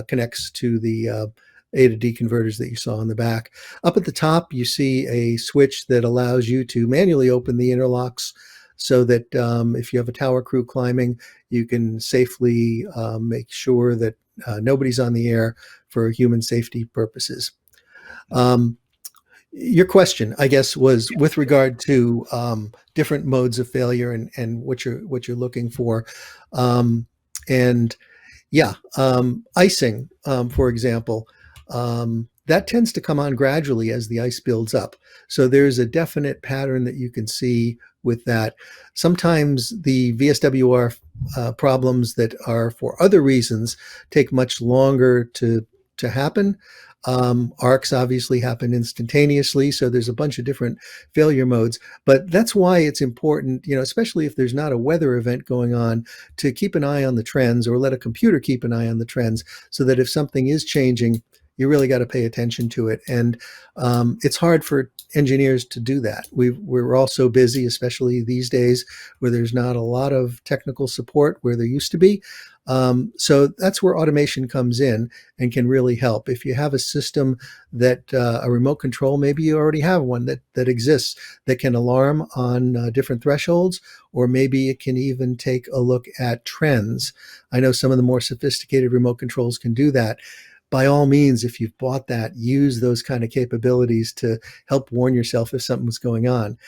connects to the A to D converters that you saw in the back. Up at the top, you see a switch that allows you to manually open the interlocks so that if you have a tower crew climbing, you can safely make sure that nobody's on the air for human safety purposes. Your question, I guess, was with regard to different modes of failure and what you're looking for. Icing, for example, that tends to come on gradually as the ice builds up. So there's a definite pattern that you can see with that. Sometimes the VSWR problems that are for other reasons take much longer to happen. Arcs obviously happen instantaneously, so there's a bunch of different failure modes. But that's why it's important, especially if there's not a weather event going on, to keep an eye on the trends or let a computer keep an eye on the trends so that if something is changing, you really got to pay attention to it. And it's hard for engineers to do that. We're all so busy, especially these days where there's not a lot of technical support where there used to be. So that's where automation comes in and can really help. If you have a system that a remote control, maybe you already have one that exists that can alarm on different thresholds, or maybe it can even take a look at trends. I know some of the more sophisticated remote controls can do that. By all means, if you've bought that, use those kind of capabilities to help warn yourself if something's going on.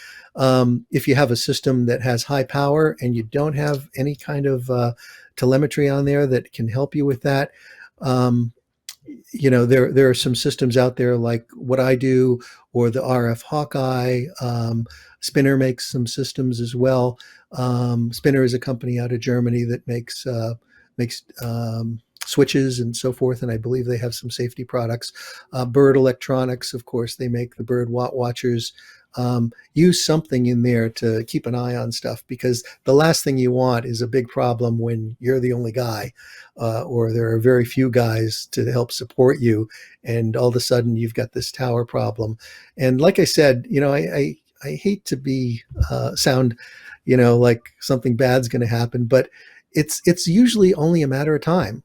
If you have a system that has high power and you don't have any kind of telemetry on there that can help you with that, there are some systems out there like what I do, or the RF Hawkeye. Spinner makes some systems as well. Spinner is a company out of Germany that makes switches and so forth, and I believe they have some safety products. Bird Electronics, of course, they make the Bird Watt Watchers. Use something in there to keep an eye on stuff, because the last thing you want is a big problem when you're the only guy, or there are very few guys to help support you, and all of a sudden you've got this tower problem. And like I said, I hate to be sound, like something bad's going to happen, but it's usually only a matter of time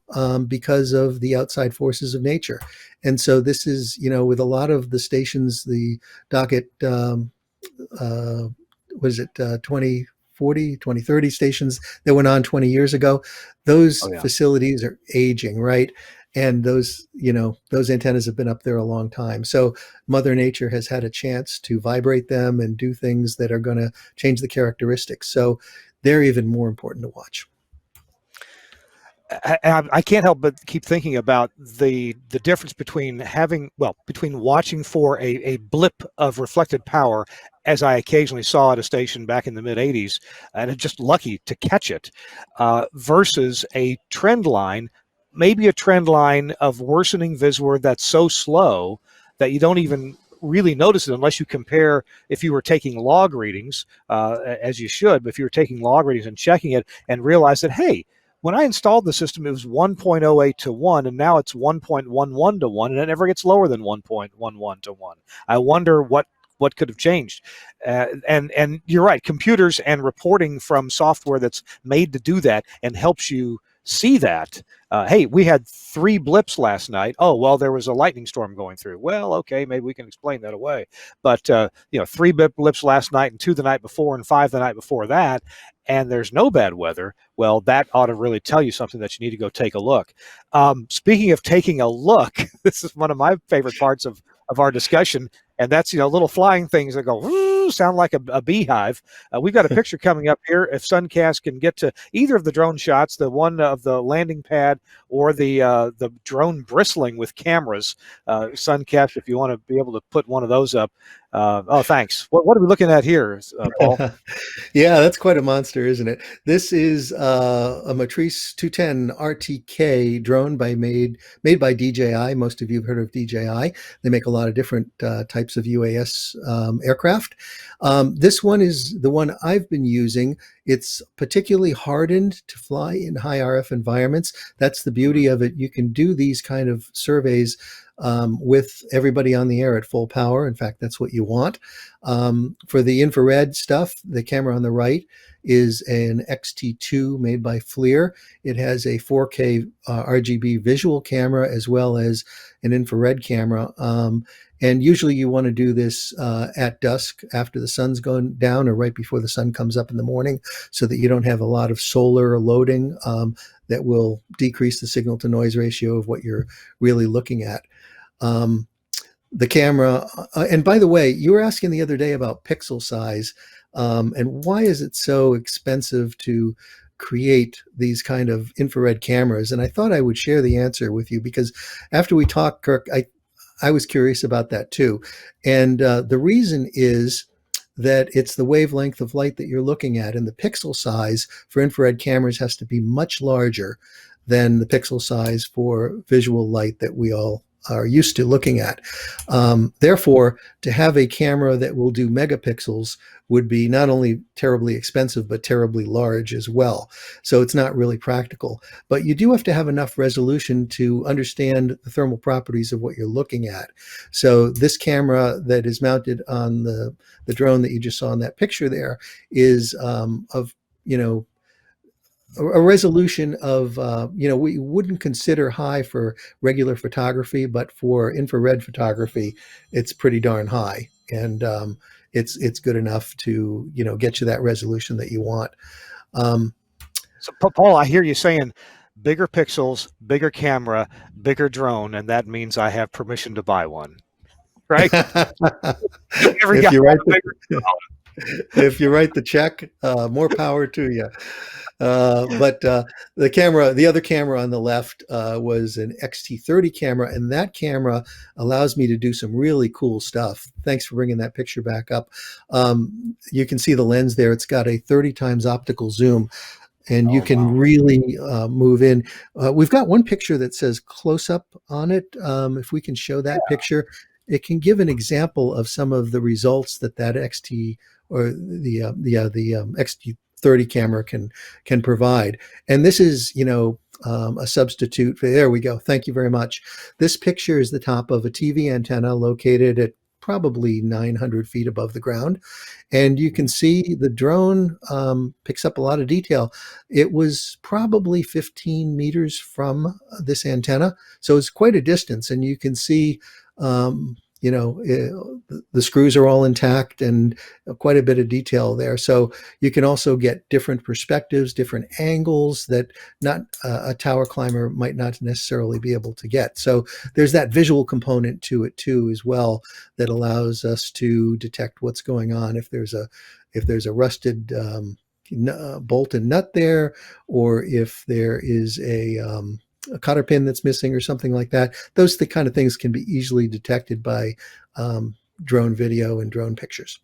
because of the outside forces of nature. And so this is, with a lot of the stations, the docket, 2040, 2030 stations that went on 20 years ago, those facilities are aging, right? And those antennas have been up there a long time. So Mother Nature has had a chance to vibrate them and do things that are going to change the characteristics. So they're even more important to watch. I can't help but keep thinking about the difference between between watching for a blip of reflected power, as I occasionally saw at a station back in the mid 80s, and just lucky to catch it, versus a trend line, maybe a trend line of worsening Vswr that's so slow that you don't even really notice it unless you compare if you were taking log readings, as you should, but if you were taking log readings and checking it and realize that, hey, when I installed the system, it was 1.08 to 1, and now it's 1.11 to 1, and it never gets lower than 1.11 to 1. I wonder what could have changed. And you're right, computers and reporting from software that's made to do that and helps you see that. Hey, we had 3 blips last night. Oh, well, there was a lightning storm going through. Well, okay, maybe we can explain that away. But 3 blips last night and 2 the night before and 5 the night before that, and there's no bad weather. Well, that ought to really tell you something that you need to go take a look. Speaking of taking a look, this is one of my favorite parts of our discussion, and that's little flying things that go sound like a beehive. We've got a picture coming up here. If Suncast can get to either of the drone shots, the one of the landing pad or the drone bristling with cameras, Suncast, if you want to be able to put one of those up. Thanks. What are we looking at here, Paul? Yeah, that's quite a monster, isn't it? This is a Matrice 210 RTK drone made by DJI. Most of you have heard of DJI. They make a lot of different types of UAS aircraft. This one is the one I've been using. It's particularly hardened to fly in high RF environments. That's the beauty of it. You can do these kind of surveys with everybody on the air at full power. In fact, that's what you want. For the infrared stuff, the camera on the right is an XT2 made by FLIR. It has a 4K RGB visual camera as well as an infrared camera. And usually you want to do this at dusk after the sun's gone down or right before the sun comes up in the morning so that you don't have a lot of solar loading that will decrease the signal to noise ratio of what you're really looking at. The camera, and by the way, you were asking the other day about pixel size and why is it so expensive to create these kind of infrared cameras? And I thought I would share the answer with you because after we talked, Kirk, I was curious about that too. And the reason is that it's the wavelength of light that you're looking at, and the pixel size for infrared cameras has to be much larger than the pixel size for visual light that we all are used to looking at. Therefore, to have a camera that will do megapixels would be not only terribly expensive, but terribly large as well. So it's not really practical. But you do have to have enough resolution to understand the thermal properties of what you're looking at. So this camera that is mounted on the drone that you just saw in that picture there is of, a resolution of, we wouldn't consider high for regular photography, but for infrared photography, it's pretty darn high. And it's good enough to, get you that resolution that you want. So, Paul, I hear you saying bigger pixels, bigger camera, bigger drone, and that means I have permission to buy one, right? If you write the check, more power to you. But the other camera on the left was an XT30 camera, and that camera allows me to do some really cool stuff. Thanks for bringing that picture back up. You can see the lens there. It's got a 30 times optical zoom, and you can really move in. We've got one picture that says close up on it. If we can show that picture, it can give an example of some of the results that XT or the XT30 camera can provide. And this is, a substitute for, there we go. Thank you very much. This picture is the top of a TV antenna located at probably 900 feet above the ground. And you can see the drone picks up a lot of detail. It was probably 15 meters from this antenna. So it's quite a distance, and you can see the screws are all intact and quite a bit of detail there. So you can also get different perspectives, different angles that a tower climber might not necessarily be able to get. So there's that visual component to it too as well that allows us to detect what's going on if there's a rusted bolt and nut there, or if there is a cotter pin that's missing or something like that. Those kind of things can be easily detected by drone video and drone pictures.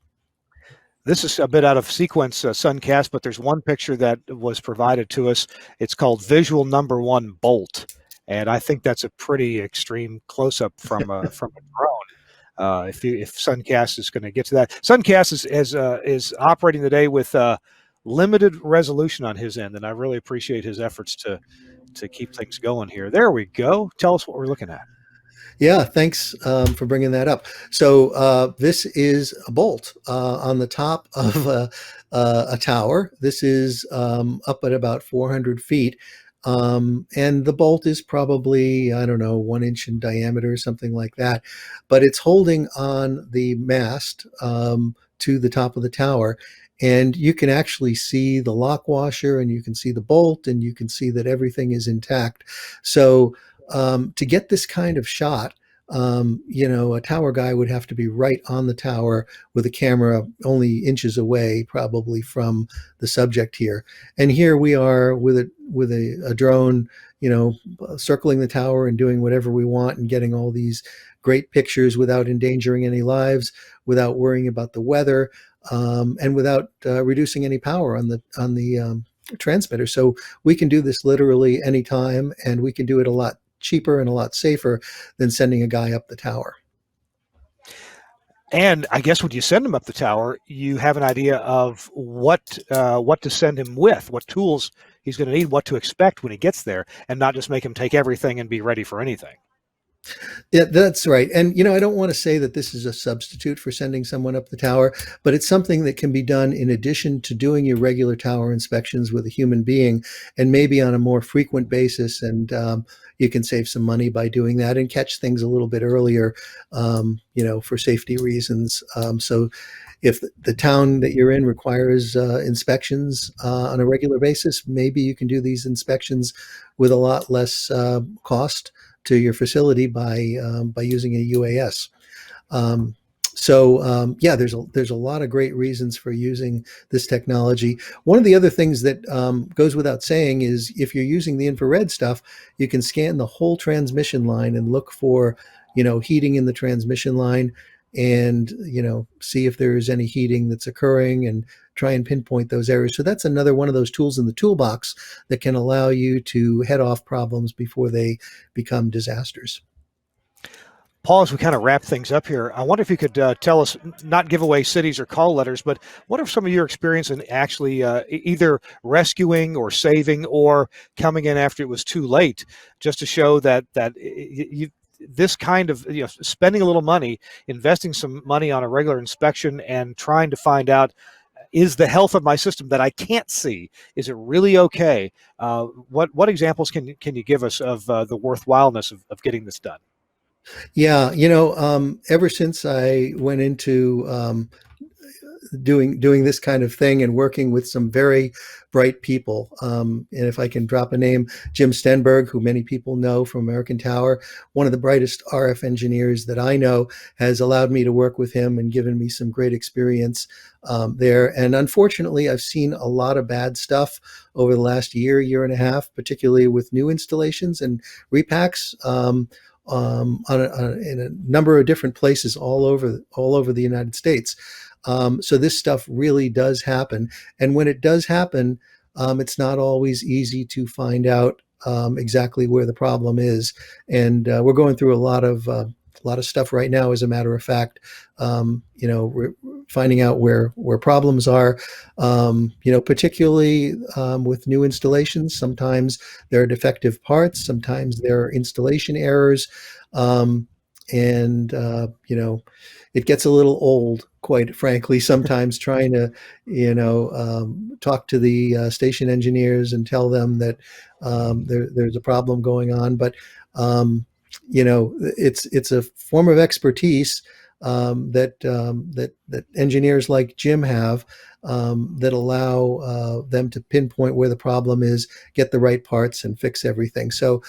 This is a bit out of sequence, Suncast, but there's one picture that was provided to us. It's called Visual Number One Bolt, and I think that's a pretty extreme close-up from a drone. If Suncast is going to get to that, Suncast is operating today with limited resolution on his end, and I really appreciate his efforts to keep things going here. There we go. Tell us what we're looking at. Yeah, thanks for bringing that up. So this is a bolt on the top of a tower. This is up at about 400 feet. And the bolt is probably, I don't know, 1 inch in diameter or something like that. But it's holding on the mast to the top of the tower. And you can actually see the lock washer, and you can see the bolt, and you can see that everything is intact. So to get this kind of shot, a tower guy would have to be right on the tower with a camera only inches away, probably, from the subject here. And here we are with a drone, circling the tower and doing whatever we want and getting all these great pictures without endangering any lives, without worrying about the weather, and without reducing any power on the transmitter. So we can do this literally anytime, and we can do it a lot cheaper and a lot safer than sending a guy up the tower. And I guess when you send him up the tower, you have an idea of what to send him with, what tools he's going to need, what to expect when he gets there, and not just make him take everything and be ready for anything. Yeah, that's right. And, I don't want to say that this is a substitute for sending someone up the tower, but it's something that can be done in addition to doing your regular tower inspections with a human being, and maybe on a more frequent basis. And you can save some money by doing that and catch things a little bit earlier, for safety reasons. So if the town that you're in requires inspections on a regular basis, maybe you can do these inspections with a lot less cost to your facility by using a UAS. There's a lot of great reasons for using this technology. One of the other things that goes without saying is, if you're using the infrared stuff, you can scan the whole transmission line and look for, heating in the transmission line, and see if there is any heating that's occurring, and try and pinpoint those areas. So that's another one of those tools in the toolbox that can allow you to head off problems before they become disasters. Paul, as we kind of wrap things up here, I wonder if you could tell us, not give away cities or call letters, but what are some of your experience in actually either rescuing or saving or coming in after it was too late, just to show that this kind of, spending a little money, investing some money on a regular inspection and trying to find out, is the health of my system that I can't see, is it really okay? What examples can you give us of the worthwhileness of getting this done? Yeah, ever since I went into doing this kind of thing and working with some very bright people, and if I can drop a name, Jim Stenberg, who many people know from American Tower, one of the brightest RF engineers that I know, has allowed me to work with him and given me some great experience there. And unfortunately, I've seen a lot of bad stuff over the last year and a half, particularly with new installations and repacks. In a number of different places all over the United States. So this stuff really does happen. And when it does happen, it's not always easy to find out exactly where the problem is. And we're going through a lot of stuff right now, as a matter of fact. We're finding out where problems are, particularly with new installations. Sometimes there are defective parts, sometimes there are installation errors. It gets a little old, quite frankly, sometimes trying to, talk to the station engineers and tell them that there's a problem going on. But, it's a form of expertise that engineers like Jim have, that allow them to pinpoint where the problem is, get the right parts, and fix everything. So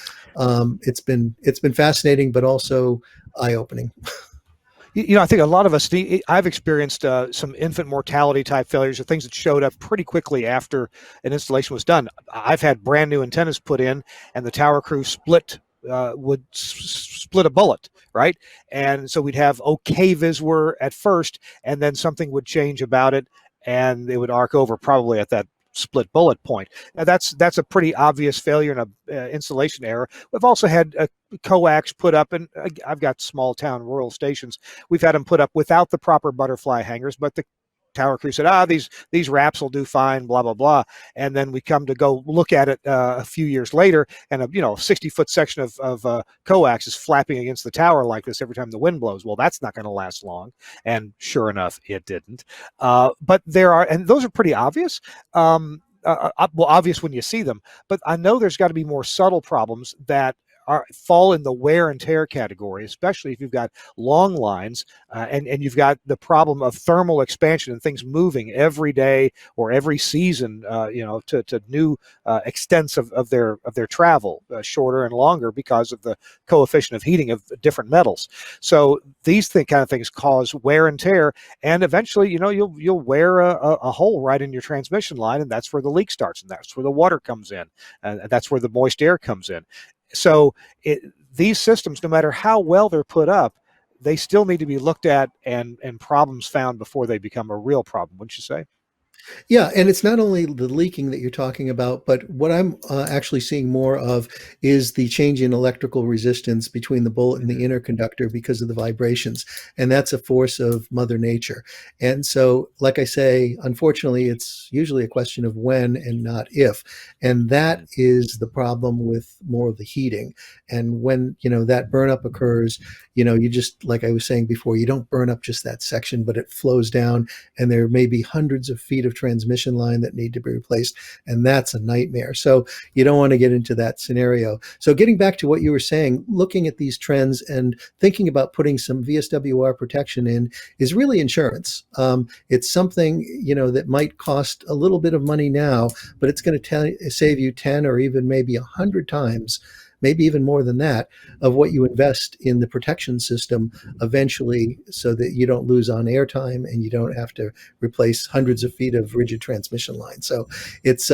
it's been fascinating, but also eye-opening. I think a lot of us I've experienced some infant mortality type failures or things that showed up pretty quickly after an installation was done. I've had brand new antennas put in, and the tower crew would split a bullet, right? And so we'd have okay Vswr at first, and then something would change about it, and it would arc over probably at that split bullet point. Now that's a pretty obvious failure and a installation error. We've also had coax put up, and I've got small town rural stations. We've had them put up without the proper butterfly hangers, but the tower crew said, these wraps will do fine, blah, blah, blah. And then we come to go look at it a few years later, and a 60-foot section of coax is flapping against the tower like this every time the wind blows. Well, that's not going to last long. And sure enough, it didn't. But there are, and those are pretty obvious. Well, obvious when you see them, but I know there's got to be more subtle problems that fall in the wear and tear category, especially if you've got long lines and you've got the problem of thermal expansion and things moving every day or every season, to new extents of their travel, shorter and longer because of the coefficient of heating of different metals. So these kind of things cause wear and tear, and eventually, you'll wear a hole right in your transmission line, and that's where the leak starts, and that's where the water comes in, and that's where the moist air comes in. So these systems, no matter how well they're put up, they still need to be looked at and problems found before they become a real problem, wouldn't you say? Yeah, and it's not only the leaking that you're talking about, but what I'm actually seeing more of is the change in electrical resistance between the bullet and the interconductor because of the vibrations. And that's a force of Mother Nature. And so, like I say, unfortunately, it's usually a question of when and not if. And that is the problem with more of the heating. And when, that burnup occurs, you just, like I was saying before, you don't burn up just that section, but it flows down, and there may be hundreds of feet of transmission line that need to be replaced, and that's a nightmare. So you don't want to get into that scenario. So getting back to what you were saying, looking at these trends and thinking about putting some VSWR protection in is really insurance. It's something, that might cost a little bit of money now, but it's going to save you 10 or even maybe 100 times, maybe even more than that, of what you invest in the protection system eventually, so that you don't lose on airtime and you don't have to replace hundreds of feet of rigid transmission lines. So it's,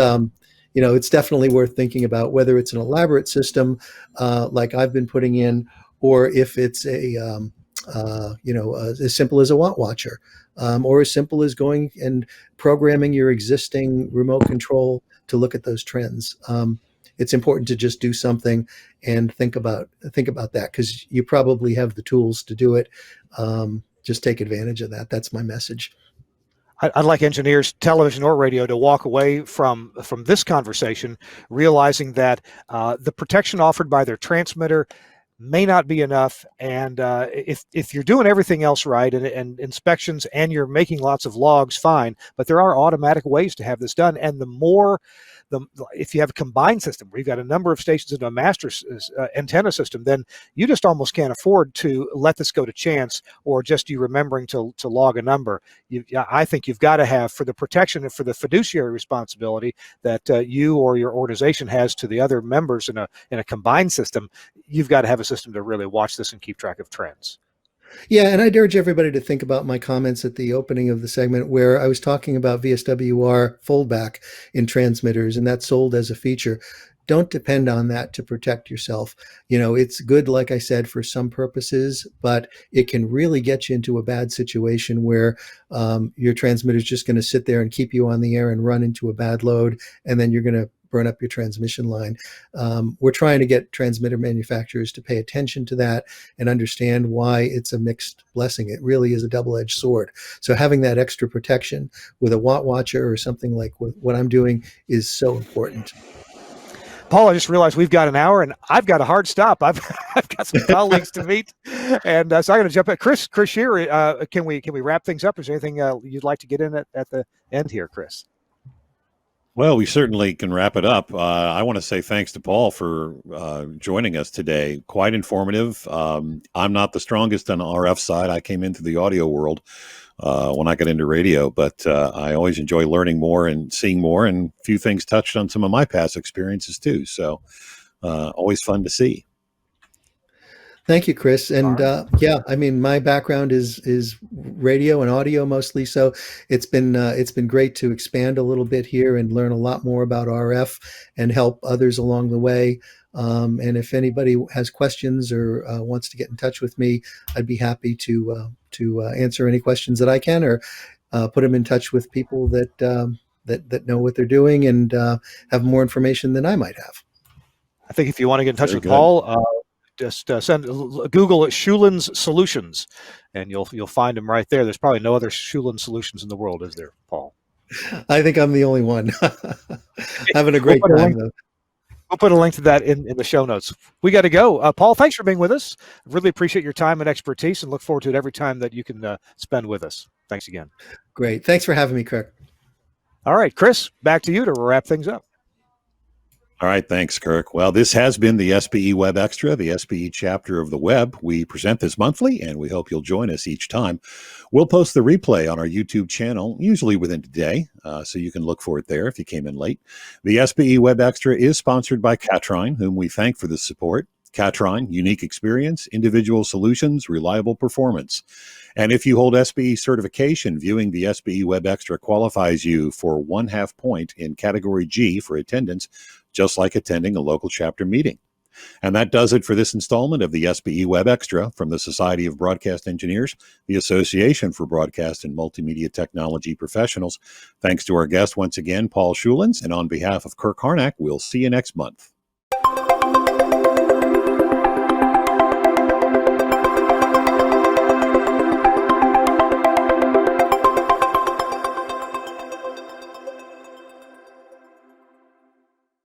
it's definitely worth thinking about whether it's an elaborate system like I've been putting in, or if it's as simple as a watt watcher, or as simple as going and programming your existing remote control to look at those trends. It's important to just do something and think about that, because you probably have the tools to do it. Just take advantage of that. That's my message. I'd like engineers, television or radio, to walk away from this conversation realizing that the protection offered by their transmitter may not be enough, and if you're doing everything else right and inspections and you're making lots of logs, fine, but there are automatic ways to have this done. And if you have a combined system where you've got a number of stations into a master antenna system, then you just almost can't afford to let this go to chance, or just you remembering to log a number. I think you've got to have, for the protection and for the fiduciary responsibility that you or your organization has to the other members in a combined system, you've got to have a system to really watch this and keep track of trends. Yeah, and I'd urge everybody to think about my comments at the opening of the segment where I was talking about VSWR foldback in transmitters, and that's sold as a feature. Don't depend on that to protect yourself. It's good, like I said, for some purposes, but it can really get you into a bad situation where your transmitter is just going to sit there and keep you on the air and run into a bad load, and then you're going to burn up your transmission line. We're trying to get transmitter manufacturers to pay attention to that and understand why it's a mixed blessing. It really is a double-edged sword. So having that extra protection with a watt watcher or something like what I'm doing is so important. Paul, I just realized we've got an hour, and I've got a hard stop. I've got some colleagues to meet, and so I'm going to jump in. Chris Scherer, can we wrap things up? Is there anything you'd like to get in at the end here, Chris? Well, we certainly can wrap it up. I want to say thanks to Paul for joining us today. Quite informative. I'm not the strongest on the RF side. I came into the audio world when I got into radio, but I always enjoy learning more and seeing more, and a few things touched on some of my past experiences too. So always fun to see. Thank you, Chris. And All right. yeah, I mean, my background is radio and audio mostly, so it's been great to expand a little bit here and learn a lot more about RF and help others along the way. And if anybody has questions or wants to get in touch with me, I'd be happy to answer any questions that I can, or put them in touch with people that know what they're doing and have more information than I might have. I think if you want to get in touch Very with good. Paul, just Google Shulins Solutions, and you'll find him right there. There's probably no other Shulins Solutions in the world, is there, Paul? I think I'm the only one. Having a great time, though. We'll put a link to that in the show notes. We got to go. Paul, thanks for being with us. Really appreciate your time and expertise, and look forward to it every time that you can spend with us. Thanks again. Great. Thanks for having me, Kirk. All right, Chris, back to you to wrap things up. All right, thanks, Kirk. Well, this has been the SBE WEBxtra, the SBE chapter of the web. We present this monthly, and we hope you'll join us each time. We'll post the replay on our YouTube channel, usually within a day, so you can look for it there if you came in late. The SBE WEBxtra is sponsored by Catrine, whom we thank for the support. Catrine, unique experience, individual solutions, reliable performance. And if you hold SBE certification, viewing the SBE WEBxtra qualifies you for 1/2 point in Category G for attendance, just like attending a local chapter meeting. And that does it for this installment of the SBE WEBxtra from the Society of Broadcast Engineers, the Association for Broadcast and Multimedia Technology Professionals. Thanks to our guest once again, Paul Shulins, and on behalf of Kirk Harnack, we'll see you next month.